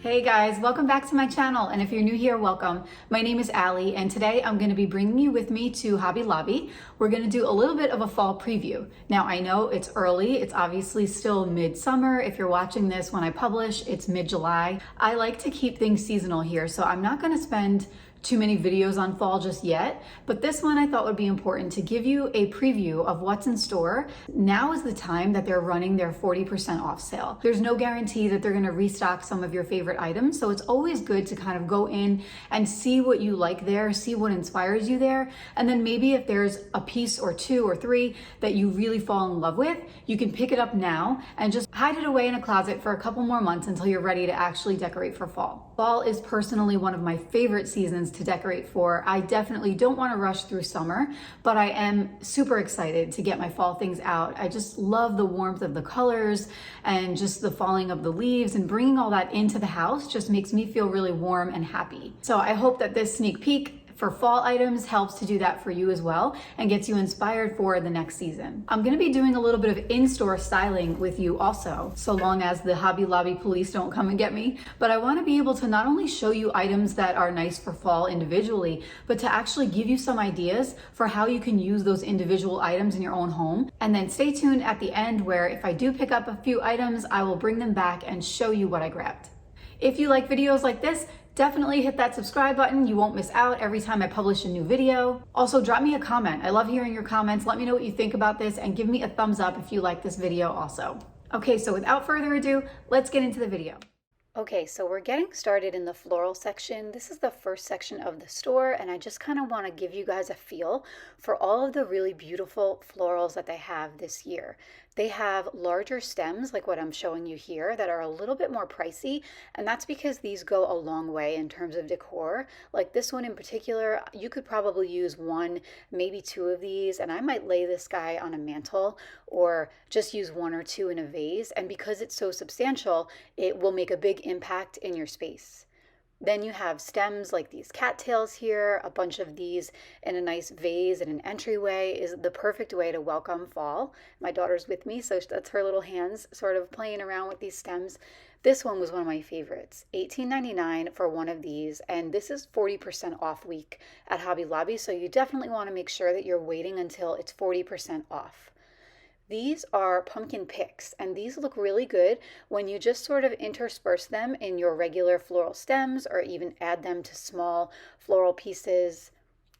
Hey guys, welcome back to my channel, and if you're new here, welcome. My name is Allie, and today I'm going to be bringing you with me to Hobby Lobby. We're going to do a little bit of a fall preview. Now, I know it's early, it's obviously still midsummer. If you're watching this when I publish, it's mid-July. I like to keep things seasonal here, so I'm not going to spend too many videos on fall just yet, but this one I thought would be important to give you a preview of what's in store. Now is the time that they're running their 40% off sale. There's no guarantee that they're gonna restock some of your favorite items, so it's always good to kind of go in and see what you like there, see what inspires you there, and then maybe if there's a piece or two or three that you really fall in love with, you can pick it up now and just hide it away in a closet for a couple more months until you're ready to actually decorate for fall. Fall is personally one of my favorite seasons to decorate for. I definitely don't want to rush through summer, but I am super excited to get my fall things out. I just love the warmth of the colors and just the falling of the leaves, and bringing all that into the house just makes me feel really warm and happy. So I hope that this sneak peek for fall items helps to do that for you as well and gets you inspired for the next season. I'm gonna be doing a little bit of in-store styling with you also, so long as the Hobby Lobby police don't come and get me. But I wanna be able to not only show you items that are nice for fall individually, but to actually give you some ideas for how you can use those individual items in your own home. And then stay tuned at the end where if I do pick up a few items, I will bring them back and show you what I grabbed. If you like videos like this, definitely hit that subscribe button. You won't miss out every time I publish a new video. Also, drop me a comment. I love hearing your comments. Let me know what you think about this and give me a thumbs up if you like this video also. Okay, so without further ado, let's get into the video. Okay, so we're getting started in the floral section. This is the first section of the store, and I just kind of want to give you guys a feel for all of the really beautiful florals that they have this year. They have larger stems like what I'm showing you here that are a little bit more pricey, and that's because these go a long way in terms of decor. Like this one in particular, you could probably use one, maybe two of these, and I might lay this guy on a mantle or just use one or two in a vase, and because it's so substantial, it will make a big impact in your space. Then you have stems like these cattails here. A bunch of these in a nice vase and an entryway is the perfect way to welcome fall. My daughter's with me, so that's her little hands sort of playing around with these stems. This one was one of my favorites, $18.99 for one of these, and this is 40% off week at Hobby Lobby, so you definitely want to make sure that you're waiting until it's 40% off. These are pumpkin picks, and these look really good when you just sort of intersperse them in your regular floral stems or even add them to small floral pieces.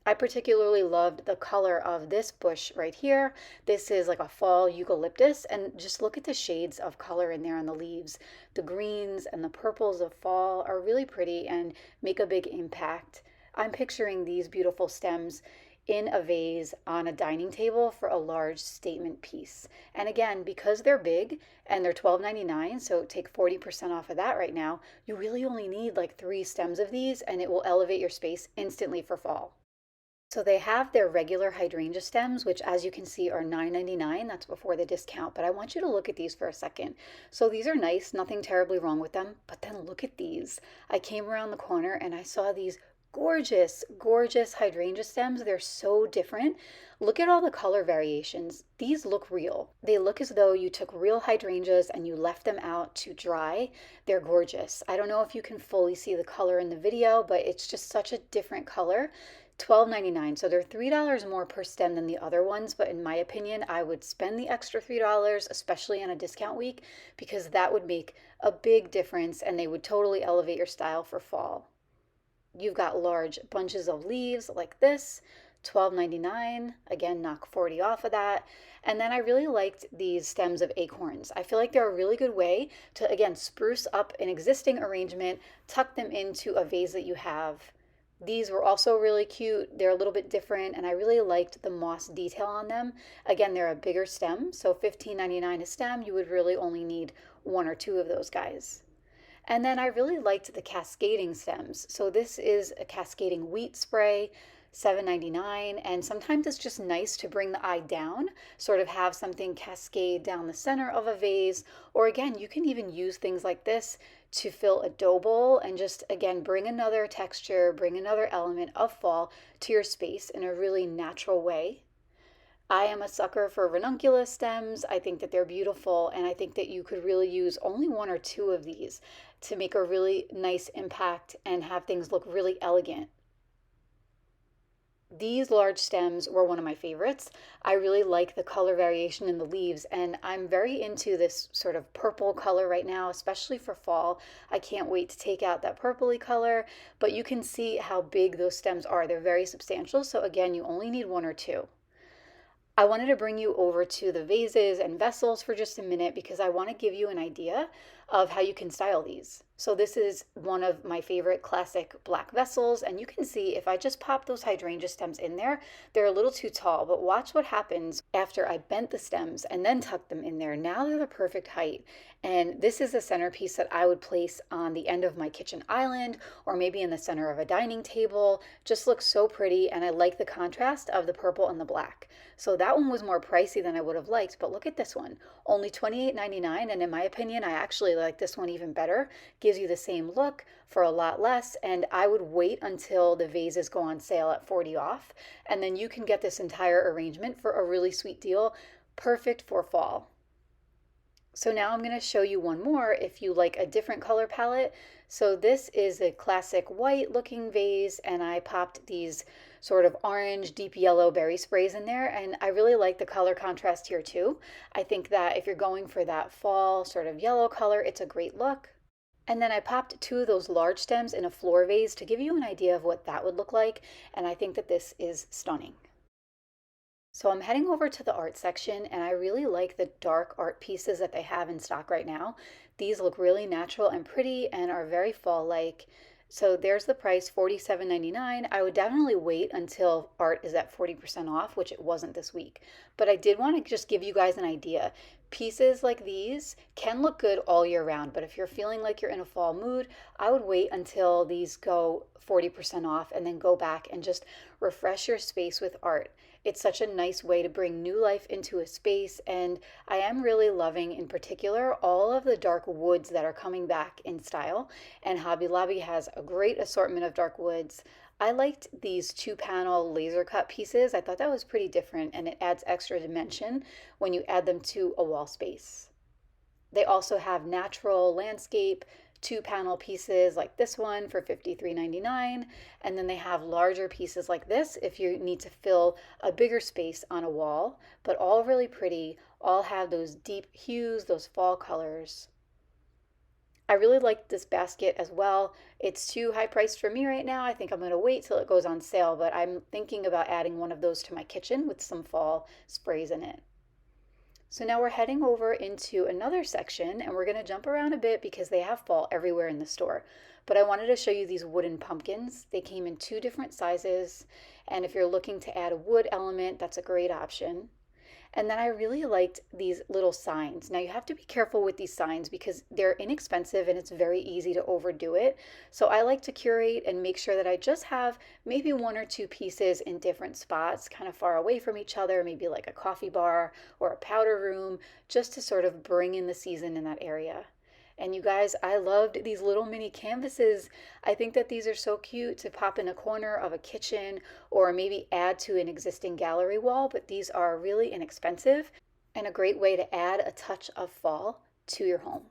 I particularly loved the color of this bush right here. This is like a fall eucalyptus, and just look at the shades of color in there on the leaves. The greens and the purples of fall are really pretty and make a big impact. I'm picturing these beautiful stems in a vase on a dining table for a large statement piece. And again, because they're big and they're $12.99, so take 40% off of that right now, you really only need like 3 stems of these and it will elevate your space instantly for fall. So they have their regular hydrangea stems, which as you can see are $9.99. That's before the discount, but I want you to look at these for a second. So these are nice, nothing terribly wrong with them, but then look at these. I came around the corner and I saw these gorgeous, gorgeous hydrangea stems. They're so different. Look at all the color variations. These look real. They look as though you took real hydrangeas and you left them out to dry. They're gorgeous. I don't know if you can fully see the color in the video, but it's just such a different color. $12.99, so they're $3 more per stem than the other ones, but in my opinion, I would spend the extra $3, especially on a discount week, because that would make a big difference and they would totally elevate your style for fall. You've got large bunches of leaves like this, $12.99. Again, knock 40 off of that. And then I really liked these stems of acorns. I feel like they're a really good way to, again, spruce up an existing arrangement, tuck them into a vase that you have. These were also really cute. They're a little bit different, and I really liked the moss detail on them. Again, they're a bigger stem, so $15.99 a stem. You would really only need 1 or 2 of those guys. And then I really liked the cascading stems. So this is a cascading wheat spray, $7.99, and sometimes it's just nice to bring the eye down, sort of have something cascade down the center of a vase, or again, you can even use things like this to fill a dough bowl and just, again, bring another texture, bring another element of fall to your space in a really natural way. I am a sucker for ranunculus stems. I think that they're beautiful, and I think that you could really use only one or two of these to make a really nice impact and have things look really elegant. These large stems were one of my favorites. I really like the color variation in the leaves, and I'm very into this sort of purple color right now, especially for fall. I can't wait to take out that purpley color, but you can see how big those stems are. They're very substantial, so again, you only need one or two. I wanted to bring you over to the vases and vessels for just a minute because I want to give you an idea of how you can style these. So this is one of my favorite classic black vessels, and you can see if I just pop those hydrangea stems in there, they're a little too tall, but watch what happens after I bent the stems and then tucked them in there. Now they're the perfect height, and this is a centerpiece that I would place on the end of my kitchen island or maybe in the center of a dining table. Just looks so pretty, and I like the contrast of the purple and the black. So that one was more pricey than I would have liked, but look at this one. Only $28.99, and in my opinion, I actually like this one even better. Gives you the same look for a lot less, and I would wait until the vases go on sale at 40 off, and then you can get this entire arrangement for a really sweet deal, perfect for fall. So now I'm going to show you one more if you like a different color palette. So this is a classic white looking vase, and I popped these sort of orange, deep yellow berry sprays in there, and I really like the color contrast here too. I think that if you're going for that fall sort of yellow color, it's a great look. And then I popped two of those large stems in a floor vase to give you an idea of what that would look like, and I think that this is stunning. So I'm heading over to the art section, and I really like the dark art pieces that they have in stock right now. These look really natural and pretty and are very fall-like. So there's the price, $47.99. I would definitely wait until art is at 40% off, which it wasn't this week. But I did want to just give you guys an idea. Pieces like these can look good all year round, but if you're feeling like you're in a fall mood, I would wait until these go 40% off and then go back and just refresh your space with art. It's such a nice way to bring new life into a space, and I am really loving in particular all of the dark woods that are coming back in style, and Hobby Lobby has a great assortment of dark woods. I liked these 2-panel laser cut pieces. I thought that was pretty different, and it adds extra dimension when you add them to a wall space. They also have natural landscape 2-panel pieces like this one for $53.99, and then they have larger pieces like this if you need to fill a bigger space on a wall, but all really pretty, all have those deep hues, those fall colors. I really like this basket as well. It's too high priced for me right now. I think I'm going to wait till it goes on sale, but I'm thinking about adding one of those to my kitchen with some fall sprays in it. So now we're heading over into another section, and we're going to jump around a bit because they have fall everywhere in the store. But I wanted to show you these wooden pumpkins. They came in 2 different sizes, and if you're looking to add a wood element, that's a great option. And then I really liked these little signs. Now you have to be careful with these signs because they're inexpensive and it's very easy to overdo it. So I like to curate and make sure that I just have maybe 1 or 2 pieces in different spots, kind of far away from each other, maybe like a coffee bar or a powder room, just to sort of bring in the season in that area. And you guys, I loved these little mini canvases. I think that these are so cute to pop in a corner of a kitchen or maybe add to an existing gallery wall, but these are really inexpensive and a great way to add a touch of fall to your home.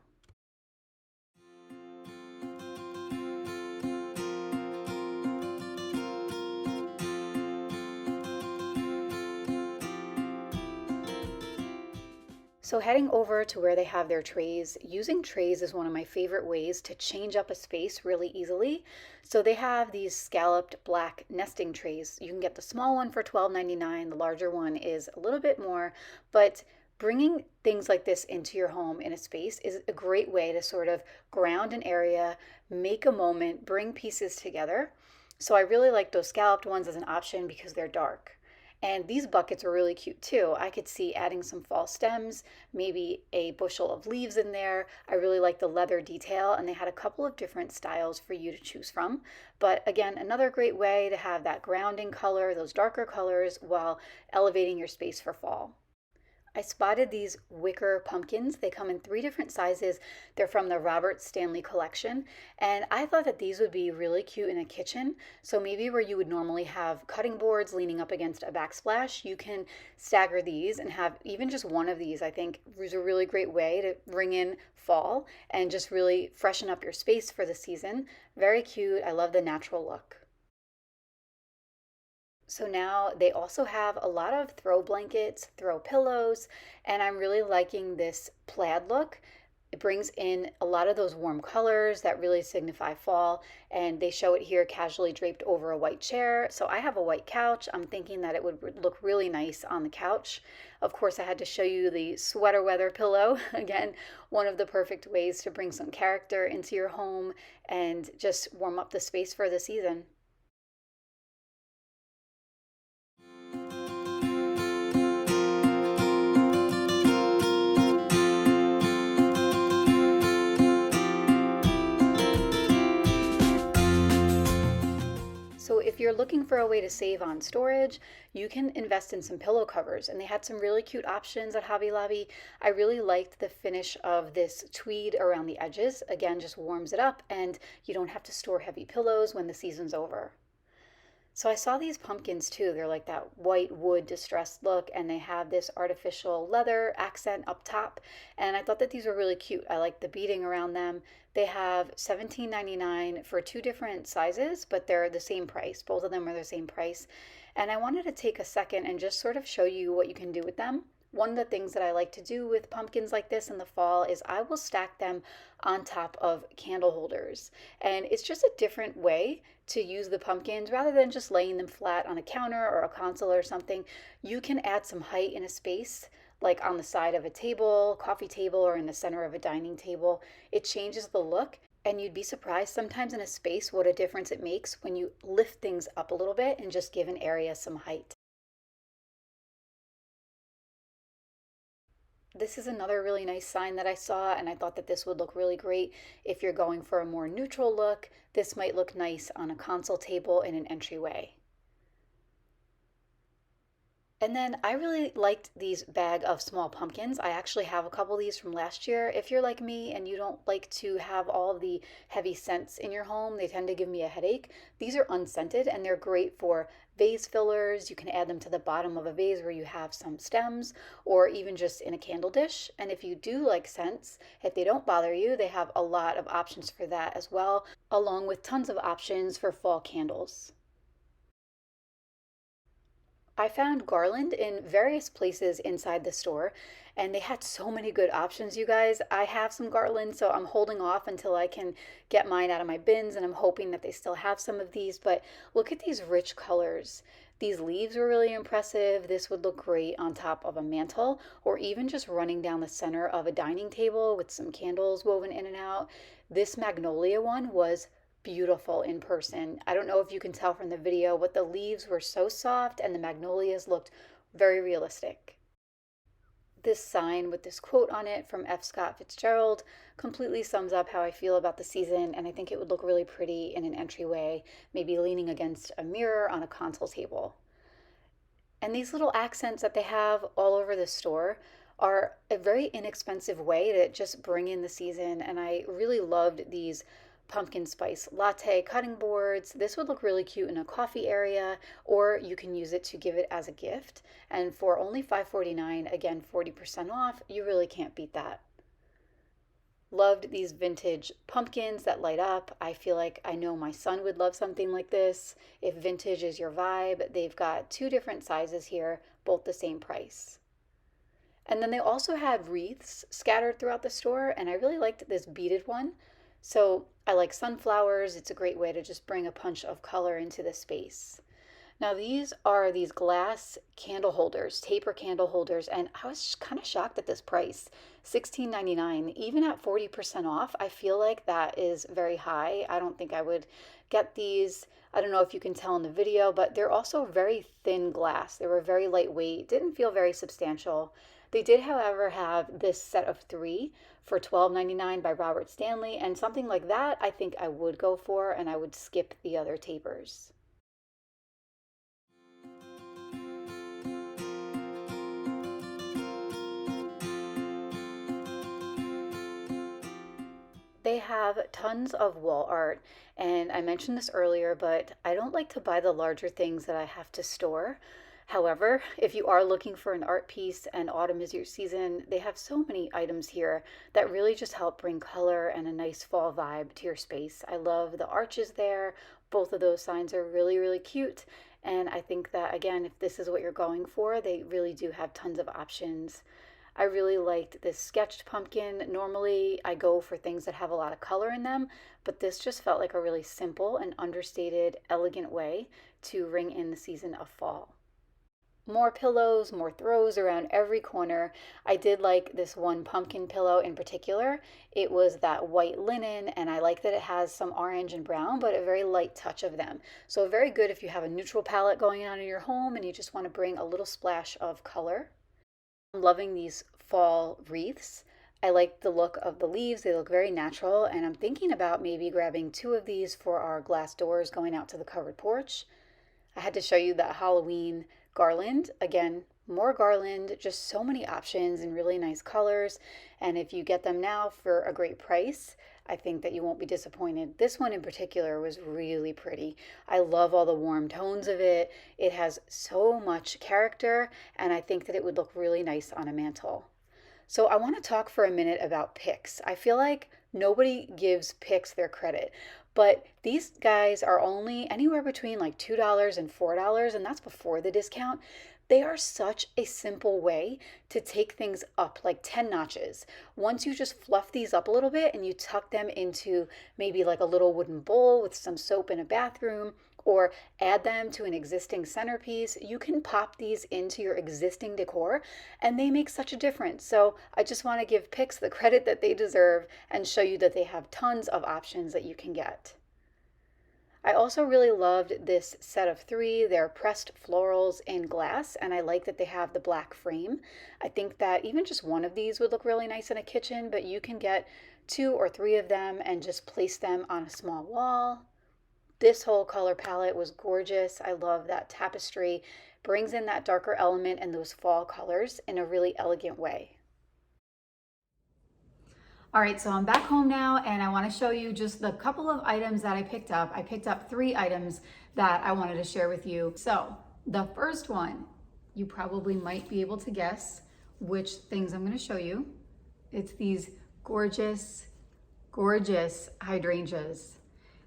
So heading over to where they have their trays, using trays is one of my favorite ways to change up a space really easily. So they have these scalloped black nesting trays. You can get the small one for $12.99. The larger one is a little bit more, but bringing things like this into your home in a space is a great way to sort of ground an area, make a moment, bring pieces together. So I really like those scalloped ones as an option because they're dark. And these buckets are really cute too. I could see adding some fall stems, maybe a bushel of leaves in there. I really like the leather detail, and they had a couple of different styles for you to choose from. But again, another great way to have that grounding color, those darker colors, while elevating your space for fall. I spotted these wicker pumpkins. They come in 3 different sizes. They're from the Robert Stanley collection. And I thought that these would be really cute in a kitchen. So maybe where you would normally have cutting boards leaning up against a backsplash, you can stagger these and have even just one of these. I think is a really great way to bring in fall and just really freshen up your space for the season. Very cute. I love the natural look. So now they also have a lot of throw blankets, throw pillows, and I'm really liking this plaid look. It brings in a lot of those warm colors that really signify fall, and they show it here casually draped over a white chair. So I have a white couch. I'm thinking that it would look really nice on the couch. Of course, I had to show you the sweater weather pillow. Again, one of the perfect ways to bring some character into your home and just warm up the space for the season. So if you're looking for a way to save on storage, you can invest in some pillow covers. And they had some really cute options at Hobby Lobby. I really liked the finish of this tweed around the edges. Again, just warms it up and you don't have to store heavy pillows when the season's over. So I saw these pumpkins too. They're like that white wood distressed look, and they have this artificial leather accent up top. And I thought that these were really cute. I like the beading around them. They have $17.99 for 2 different sizes, but they're the same price. Both of them are the same price. And I wanted to take a second and just sort of show you what you can do with them. One of the things that I like to do with pumpkins like this in the fall is I will stack them on top of candle holders. And it's just a different way to use the pumpkins rather than just laying them flat on a counter or a console or something. You can add some height in a space, like on the side of a table, coffee table, or in the center of a dining table. It changes the look. And you'd be surprised sometimes in a space what a difference it makes when you lift things up a little bit and just give an area some height. This is another really nice sign that I saw, and I thought that this would look really great if you're going for a more neutral look. This might look nice on a console table in an entryway. And then I really liked these bag of small pumpkins. I actually have a couple of these from last year. If you're like me and you don't like to have all the heavy scents in your home, they tend to give me a headache. These are unscented and they're great for vase fillers. You can add them to the bottom of a vase where you have some stems, or even just in a candle dish. And if you do like scents, if they don't bother you, they have a lot of options for that as well, along with tons of options for fall candles. I found Garland in various places inside the store, and they had so many good options, you guys. I have some Garland, so I'm holding off until I can get mine out of my bins, and I'm hoping that they still have some of these. But look at these rich colors. These leaves were really impressive. This would look great on top of a mantle, or even just running down the center of a dining table with some candles woven in and out. This magnolia one was beautiful in person. I don't know if you can tell from the video, but the leaves were so soft and the magnolias looked very realistic. This sign with this quote on it from F. Scott Fitzgerald completely sums up how I feel about the season, and I think it would look really pretty in an entryway, maybe leaning against a mirror on a console table. And these little accents that they have all over the store are a very inexpensive way to just bring in the season, and I really loved these pumpkin spice latte cutting boards. This would look really cute in a coffee area, or you can use it to give it as a gift. And for only $5.49, again, 40% off, you really can't beat that. Loved these vintage pumpkins that light up. I feel like I know my son would love something like this. If vintage is your vibe, they've got 2 different sizes here, both the same price. And then they also had wreaths scattered throughout the store, and I really liked this beaded one. So I like sunflowers. It's a great way to just bring a punch of color into the space. Now these are these glass candle holders, taper candle holders, and I was kind of shocked at this price, $16.99. Even at 40% off, I feel like that is very high. I don't think I would get these. I don't know if you can tell in the video, but they're also very thin glass. They were very lightweight, didn't feel very substantial. They did, however, have this set of 3 for $12.99 by Robert Stanley, and something like that I think I would go for, and I would skip the other tapers. have tons of wall art, and I mentioned this earlier, but I don't like to buy the larger things that I have to store. However, if you are looking for an art piece and autumn is your season, they have so many items here that really just help bring color and a nice fall vibe to your space. I love the arches there. Both of those signs are really, really cute. And I think that, again, if this is what you're going for, they really do have tons of options. I really liked this sketched pumpkin. Normally, I go for things that have a lot of color in them, but this just felt like a really simple and understated, elegant way to ring in the season of fall. More pillows, more throws around every corner. I did like this one pumpkin pillow in particular. It was that white linen, and I like that it has some orange and brown, but a very light touch of them. So very good if you have a neutral palette going on in your home and you just want to bring a little splash of color. I'm loving these fall wreaths. I like the look of the leaves. They look very natural, and I'm thinking about maybe grabbing 2 of these for our glass doors going out to the covered porch. I had to show you that Halloween garland. Again, more garland, just so many options and really nice colors. And if you get them now for a great price, I think that you won't be disappointed. This one in particular was really pretty. I love all the warm tones of it. It has so much character, and I think that it would look really nice on a mantle. So I want to talk for a minute about picks. I feel like nobody gives picks their credit, but these guys are only anywhere between like $2 and $4, and that's before the discount. They are such a simple way to take things up like 10 notches. Once you just fluff these up a little bit and you tuck them into maybe like a little wooden bowl with some soap in a bathroom, or add them to an existing centerpiece, you can pop these into your existing decor and they make such a difference. So I just want to give picks the credit that they deserve and show you that they have tons of options that you can get. I also really loved this set of 3. They're pressed florals in glass, and I like that they have the black frame. I think that even just one of these would look really nice in a kitchen, but you can get 2 or 3 of them and just place them on a small wall. This whole color palette was gorgeous. I love that tapestry. Brings in that darker element and those fall colors in a really elegant way. All right, so I'm back home now and I want to show you just the couple of items that I picked up. I picked up 3 items that I wanted to share with you. So the first one, you probably might be able to guess which things I'm going to show you. It's these gorgeous, gorgeous hydrangeas.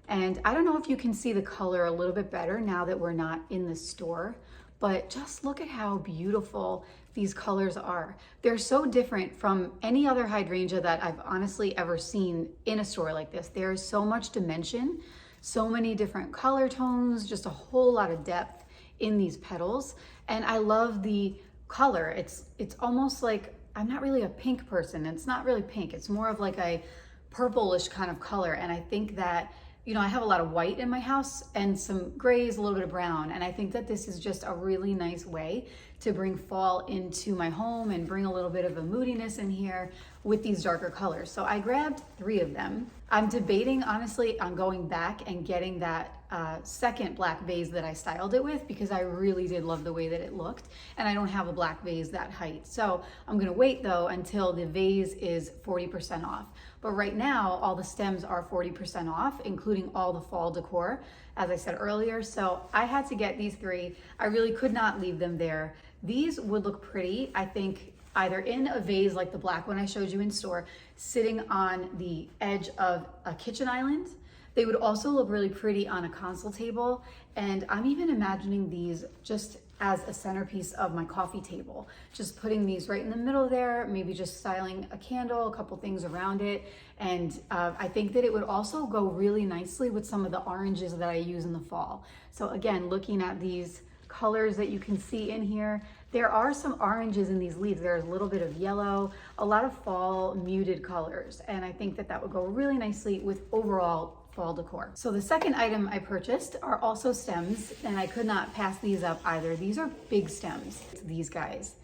And I don't know if you can see the color a little bit better now that we're not in the store, but just look at how beautiful these colors are. They're so different from any other hydrangea that I've honestly ever seen in a store like this. There's so much dimension, so many different color tones, just a whole lot of depth in these petals. And I love the color. It's almost like, I'm not really a pink person. It's not really pink. It's more of like a purplish kind of color. And I think that, you know, I have a lot of white in my house and some grays, a little bit of brown. And I think that this is just a really nice way to bring fall into my home and bring a little bit of a moodiness in here with these darker colors. So I grabbed 3 of them. I'm debating, honestly, on going back and getting that second black vase that I styled it with, because I really did love the way that it looked. And I don't have a black vase that height. So I'm gonna wait though until the vase is 40% off. But right now, all the stems are 40% off, including all the fall decor, as I said earlier. So I had to get these 3. I really could not leave them there. These would look pretty, I think, either in a vase like the black one I showed you in store, sitting on the edge of a kitchen island. They would also look really pretty on a console table. And I'm even imagining these just as a centerpiece of my coffee table. Just putting these right in the middle there, maybe just styling a candle, a couple things around it. And I think that it would also go really nicely with some of the oranges that I use in the fall. So again, looking at these colors that you can see in here, there are some oranges in these leaves. There's a little bit of yellow, a lot of fall muted colors. And I think that that would go really nicely with overall fall decor. So the second item I purchased are also stems, and I could not pass these up either. These are big stems, these guys.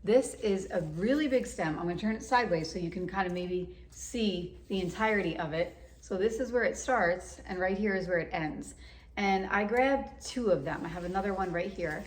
This is a really big stem. I'm gonna turn it sideways so you can kind of maybe see the entirety of it. So this is where it starts, and right here is where it ends. And I grabbed 2 of them. I have another one right here.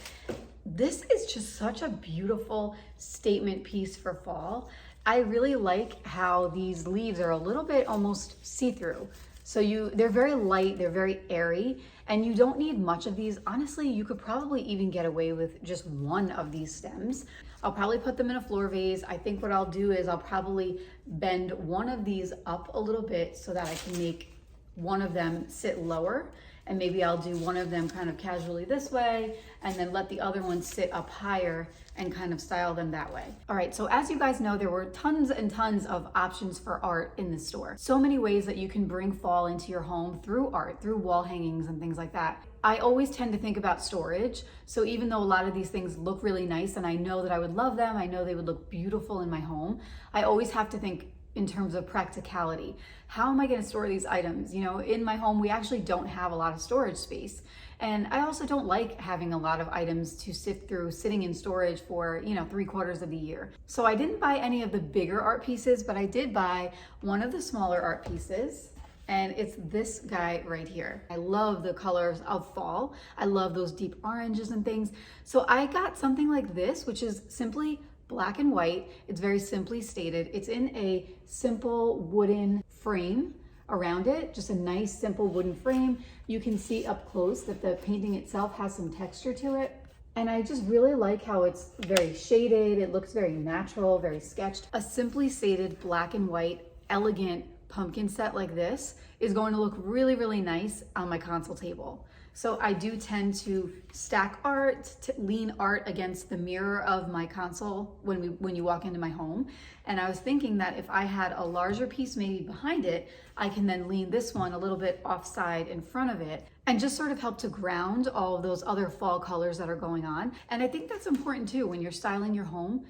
This is just such a beautiful statement piece for fall. I really like how these leaves are a little bit almost see-through. So they're very light, they're very airy, and you don't need much of these. Honestly, you could probably even get away with just one of these stems. I'll probably put them in a floor vase. I think what I'll do is I'll probably bend one of these up a little bit so that I can make one of them sit lower, and maybe I'll do one of them kind of casually this way and then let the other one sit up higher and kind of style them that way. All right, so as you guys know, there were tons and tons of options for art in the store. So many ways that you can bring fall into your home through art, through wall hangings and things like that. I always tend to think about storage. So even though a lot of these things look really nice and I know that I would love them, I know they would look beautiful in my home, I always have to think in terms of practicality. How am I going to store these items? You know, in my home, we actually don't have a lot of storage space. And I also don't like having a lot of items to sift through sitting in storage for, 3/4 of the year. So I didn't buy any of the bigger art pieces, but I did buy one of the smaller art pieces. And it's this guy right here. I love the colors of fall. I love those deep oranges and things. So I got something like this, which is simply black and white. It's very simply stated. It's in a simple wooden frame around it, just a nice simple wooden frame. You can see up close that the painting itself has some texture to it. And I just really like how it's very shaded. It looks very natural, very sketched. A simply stated black and white, elegant pumpkin set like this is going to look really, really nice on my console table. So I do tend to stack art, to lean art against the mirror of my console when you walk into my home. And I was thinking that if I had a larger piece maybe behind it, I can then lean this one a little bit offside in front of it and just sort of help to ground all of those other fall colors that are going on. And I think that's important too when you're styling your home,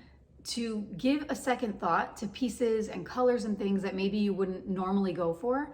to give a second thought to pieces and colors and things that maybe you wouldn't normally go for,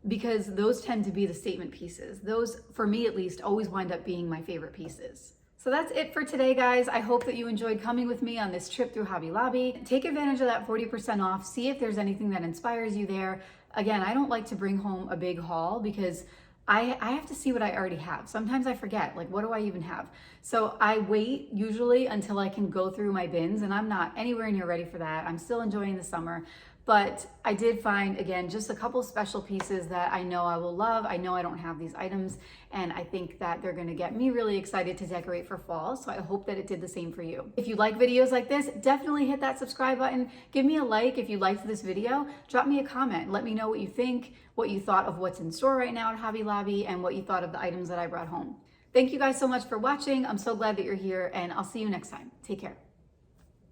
because those tend to be the statement pieces. Those, for me at least, always wind up being my favorite pieces. So that's it for today, guys. I hope that you enjoyed coming with me on this trip through Hobby Lobby. Take advantage of that 40% off. See if there's anything that inspires you there. Again, I don't like to bring home a big haul because I have to see what I already have. Sometimes I forget, like, what do I even have? So I wait usually until I can go through my bins, and I'm not anywhere near ready for that. I'm still enjoying the summer. But I did find, again, just a couple special pieces that I know I will love. I know I don't have these items, and I think that they're gonna get me really excited to decorate for fall. So I hope that it did the same for you. If you like videos like this, definitely hit that subscribe button. Give me a like if you liked this video. Drop me a comment. Let me know what you think, what you thought of what's in store right now at Hobby Lobby, and what you thought of the items that I brought home. Thank you guys so much for watching. I'm so glad that you're here, and I'll see you next time. Take care.